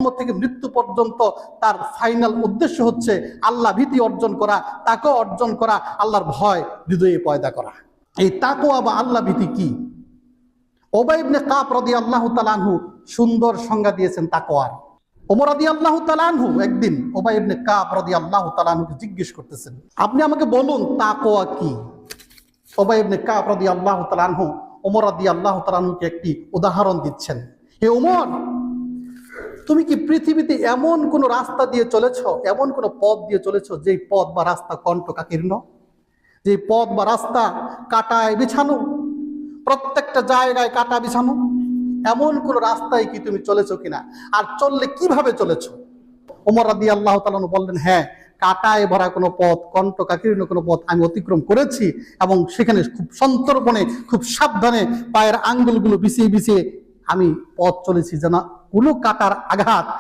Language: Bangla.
জন্ম থেকে মৃত্যু পর্যন্ত তার ফাইনাল উদ্দেশ্য হচ্ছে আল্লাহ ভীতি অর্জন করা, তাকওয়া অর্জন করা, আল্লাহর ভয় হৃদয়ে পয়দা করা। এই তাকওয়া বা আল্লাহ ভীতি কি? উবাই ইবনে কাব রাদিয়াল্লাহু তাআলা আনহু সুন্দর সংজ্ঞা দিয়েছেন তাকওয়ার। ওমর রাদিয়াল্লাহু তাআলা আনহু একদিন উবাই ইবনে কাব রাদিয়াল্লাহু তাআলা আনহুকে জিজ্ঞেস করতেছেন, আপনি আমাকে বলুন তাকওয়া কি? উবাই ইবনে কাব রাদিয়াল্লাহু তাআলা আনহু ওমর রাদিয়াল্লাহু তাআলা আনহুকে একটি উদাহরণ দিচ্ছেন। হে ওমর, তুমি কি পৃথিবীতে এমন কোন রাস্তা দিয়ে চলেছ, এমন কোন পথ দিয়ে চলেছ যেই পথ বা রাস্তা কণ্টকাকীর্ণ, যে পথ বা রাস্তা কাঁটায় বিছানো, প্রত্যেকটা জায়গায় কাঁটা বিছানো, এমন কোন রাস্তায় কি তুমি চলেছ কিনা? আর চললে কিভাবে চলেছ? ওমর রাদিয়াল্লাহু তাআলা আনহু বললেন, হ্যাঁ, কাঁটায় ভরা কোনো পথ, কণ্টকাকীর্ণ কোনো পথ আমি অতিক্রম করেছি এবং সেখানে খুব সন্তর্পণে, খুব সাবধানে পায়ের আঙ্গুলগুলো বিছিয়ে বিছিয়ে আমি পথ চলেছি, যেন কোনো কাঁটার আঘাত